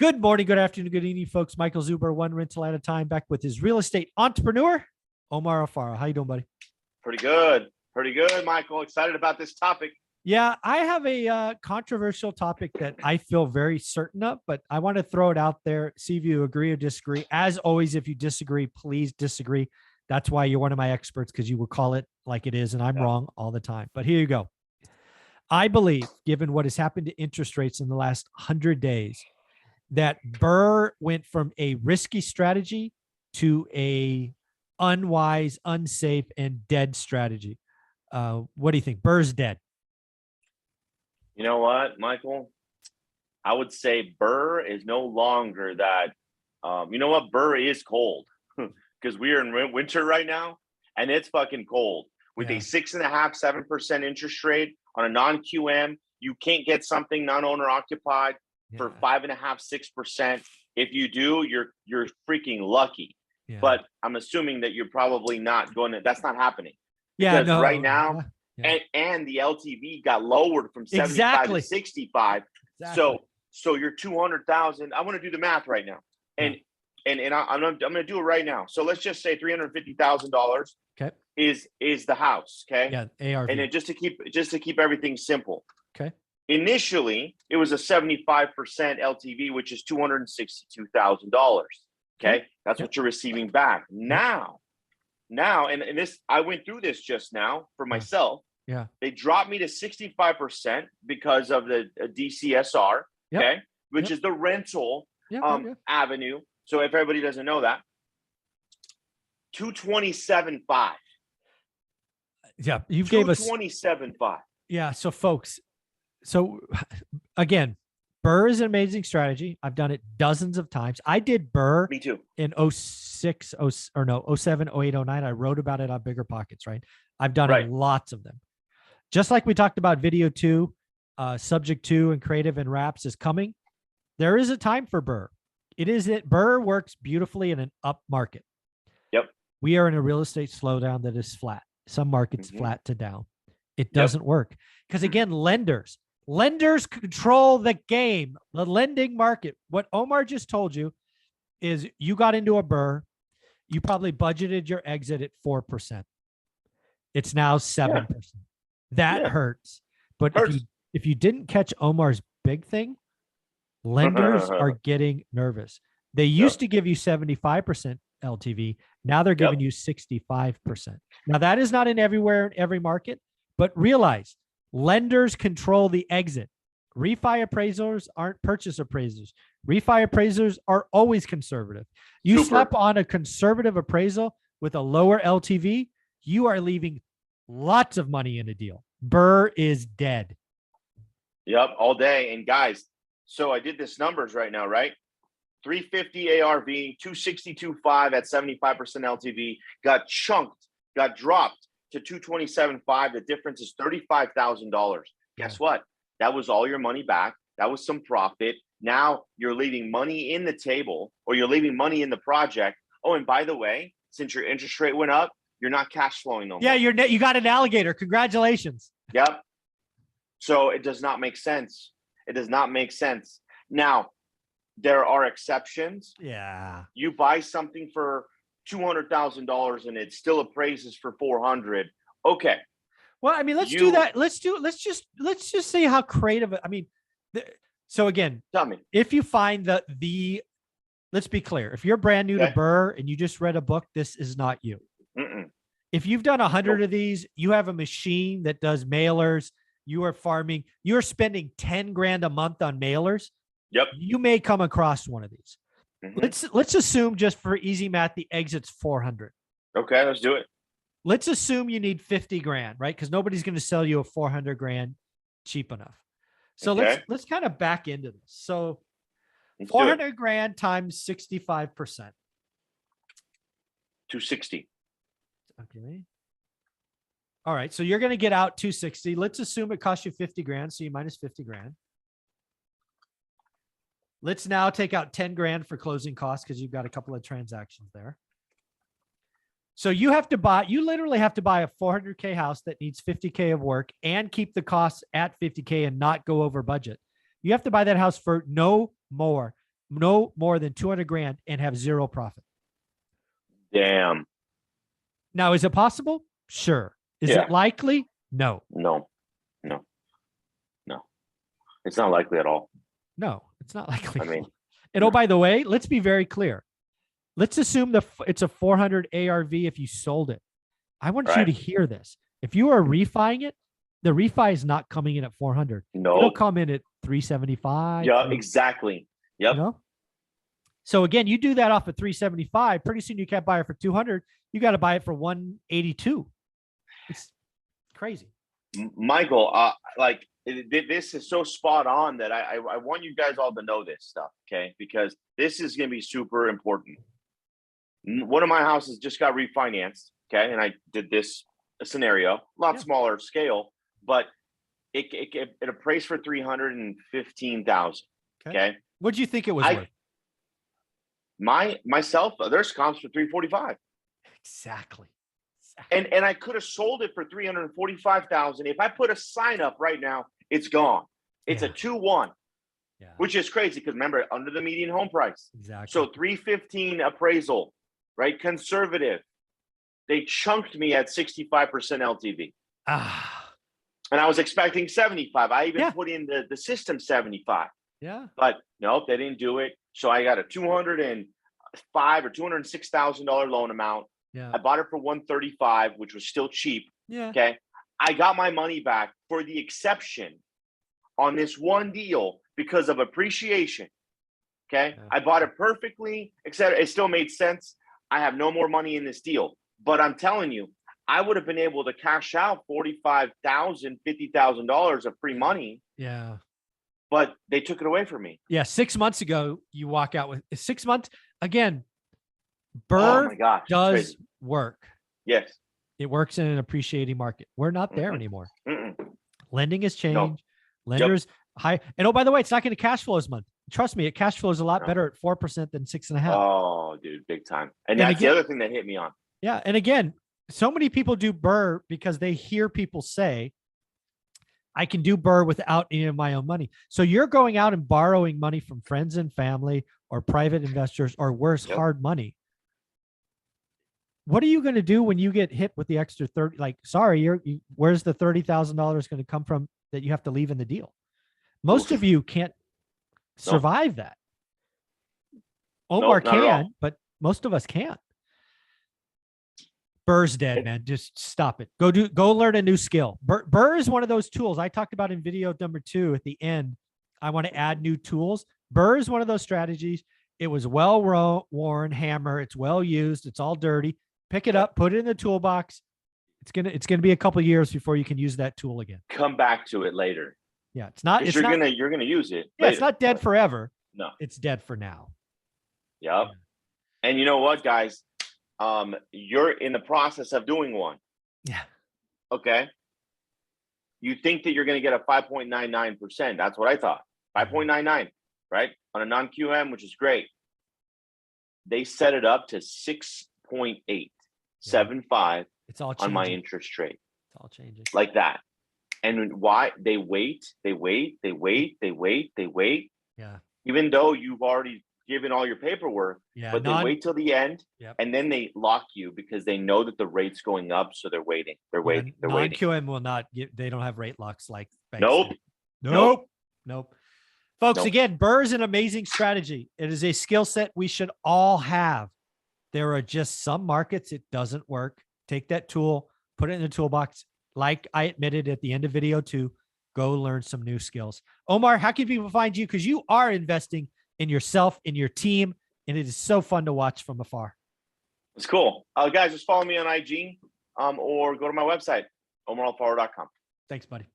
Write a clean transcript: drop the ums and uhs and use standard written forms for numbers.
Good morning, good afternoon, good evening, folks. Michael Zuber, one rental at a time, back with his real estate entrepreneur, Omar Alfaro. How you doing, buddy? Pretty good, Michael. Excited about this topic. Yeah, I have a controversial topic that I feel very certain of, but I want to throw it out there, see if you agree or disagree. As always, if you disagree, please disagree. That's why you're one of my experts, because you will call it like it is, and I'm wrong all the time. But here you go. I believe, given what has happened to interest rates in the last 100 days, that BRRRR went from a risky strategy to a unwise, unsafe, and dead strategy. What do you think? BRRRR's dead. You know what, Michael? I would say BRRRR is no longer that. You know what? BRRRR is cold because we are in winter right now, and it's fucking cold. With a 6.5%, 7% interest rate on a non-QM, you can't get something non-owner occupied for 5.5%, 6%. If you do, you're freaking lucky. Yeah. But I'm assuming that you're probably not going to. That's not happening. Because right now, and the LTV got lowered from 75 to 65. Exactly. So you're 200,000. I want to do the math right now, and I'm going to do it right now. So let's just say $350,000. Okay. Is the house. Okay. Yeah. ARV. And then just to keep everything simple. Okay. Initially, it was a 75% LTV, which is $262,000. Okay, that's what you're receiving back now. And this, I went through this just now for myself. Yeah, they dropped me to 65% because of the DCSR. Okay, which is the rental avenue. So if everybody doesn't know that, 227.5. Yeah, you gave us 227.5. Yeah, so folks. So again, BRRRR is an amazing strategy. I've done it dozens of times. I did BRRRR. Me too. In 06, 07, 08, 09. I wrote about it on Bigger Pockets, right? I've done it, lots of them. Just like we talked about video 2, subject 2, and creative and wraps is coming. There is a time for BRRRR. BRRRR works beautifully in an up market. Yep. We are in a real estate slowdown that is flat. Some markets flat to down. It doesn't work because, again, lenders control the game, the lending market. What Omar just told you is you got into a BRRRR. You probably budgeted your exit at 4%. It's now 7%. That hurts. But if you didn't catch Omar's big thing, lenders are getting nervous. They used to give you 75% LTV. Now they're giving you 65%. Now that is not in every market, but realize lenders control the exit. Refi appraisers aren't purchase appraisers. Refi appraisers are always conservative. You slap on a conservative appraisal with a lower LTV, you are leaving lots of money in a deal. BRRRR is dead. Yep, all day. And guys, so I did this numbers right now, right? 350 ARV, 262.5 at 75% LTV, got chunked, got dropped to 227.5. The difference is $35,000. Guess what? That was all your money back. That was some profit. Now you're leaving money in the table, or you're leaving money in the project. Oh, and by the way, since your interest rate went up, you're not cash flowing no more. Yeah, you got an alligator. Congratulations. Yep. So it does not make sense. It does not make sense. Now, there are exceptions. Yeah. You buy something for $200,000 and it still appraises for 400. Okay. Well, I mean, let's do that. Let's just say how creative. I mean, so again, tell me if you find let's be clear. If you're brand new to BRRRR and you just read a book, this is not you. If you've done 100 of these, you have a machine that does mailers. You are farming. You're spending 10 grand a month on mailers. Yep. You may come across one of these. Let's assume, just for easy math, the exit's 400. Okay, let's do it. Let's assume you need 50 grand, right? Because nobody's going to sell you a 400 grand cheap enough. So let's kind of back into this. So 400 grand times 65%. 260. Okay. All right. So you're going to get out 260. Let's assume it costs you 50 grand. So you minus 50 grand. Let's now take out 10 grand for closing costs, because you've got a couple of transactions there. So you literally have to buy a 400K house that needs 50K of work and keep the costs at 50K and not go over budget. You have to buy that house for no more no more than 200 grand and have zero profit. Damn. Now, is it possible? Sure. Is Yeah. it likely? No. No. It's not likely at all. No, it's not likely. I mean, and oh, by the way, let's be very clear. Let's assume it's a 400 ARV if you sold it. I want you to hear this. If you are refining it, the refi is not coming in at 400. No. It'll come in at 375. Yeah, exactly. Yep. You know? So again, you do that off at 375. Pretty soon you can't buy it for 200. You got to buy it for 182. It's crazy. Michael, this is so spot on that I want you guys all to know this stuff, okay? Because this is going to be super important. One of my houses just got refinanced, okay? And I did this scenario, a lot smaller scale, but it appraised for $315,000. Okay. What do you think it was worth? Myself, there's comps for $345,000. Exactly. And I could have sold it for $345,000. If I put a sign up right now, it's gone. It's a 2-1, which is crazy because remember, under the median home price. Exactly. So $315,000 appraisal, right? Conservative. They chunked me at 65% LTV. And I was expecting 75. I even put in the system 75. Yeah. But nope, they didn't do it. So I got a $205,000 or $206,000 loan amount. Yeah. I bought it for $135,000, which was still cheap. Yeah. Okay. I got my money back for the exception on this one deal because of appreciation. Okay. Yeah. I bought it perfectly, except it still made sense. I have no more money in this deal, but I'm telling you, I would have been able to cash out $45,000, $50,000 of free money. Yeah. But they took it away from me. Yeah. 6 months ago, you walk out with 6 months. Again, BRRR does work. Yes. It works in an appreciating market. We're not there anymore. Lending has changed. Lenders high. And oh, by the way, it's not going to cash flow as much. Trust me, it cash flows a lot better at 4% than 6.5%. Oh, dude, big time. And that's the other thing that hit me on. Yeah. And again, so many people do BRRRR because they hear people say, I can do BRRRR without any of my own money. So you're going out and borrowing money from friends and family or private investors or worse, hard money. What are you going to do when you get hit with the extra 30? Like, sorry, where's the $30,000 going to come from that you have to leave in the deal? Most of you can't survive that. Omar can, but most of us can't. BRRRR's dead, man. Just stop it. Go learn a new skill. BRRRR is one of those tools I talked about in video number 2 at the end. I want to add new tools. BRRRR is one of those strategies. It was well-worn hammer. It's well used. It's all dirty. Pick it up, put it in the toolbox. It's gonna be a couple of years before you can use that tool again. Come back to it later. Yeah, it's not. You're gonna use it. Yeah, later. It's not dead forever. No, it's dead for now. Yep. Yeah. And you know what, guys? You're in the process of doing one. Yeah. Okay. You think that you're going to get a 5.99%. That's what I thought. 5.99, right? On a non-QM, which is great. They set it up to 6.875 it's all on my interest rate. It's all changing. Like that. And why they wait. Yeah. Even though you've already given all your paperwork, but they wait till the end, and then they lock you because they know that the rate's going up, so they're waiting. They're waiting. Non-QM will not they don't have rate locks like banks. Nope. Folks, again, BRRRR is an amazing strategy. It is a skill set we should all have. There are just some markets it doesn't work. Take that tool, put it in the toolbox. Like I admitted at the end of video 2, go learn some new skills. Omar, how can people find you? Because you are investing in yourself, in your team, and it is so fun to watch from afar. It's cool. Guys, just follow me on IG or go to my website, omaralfaro.com. Thanks, buddy.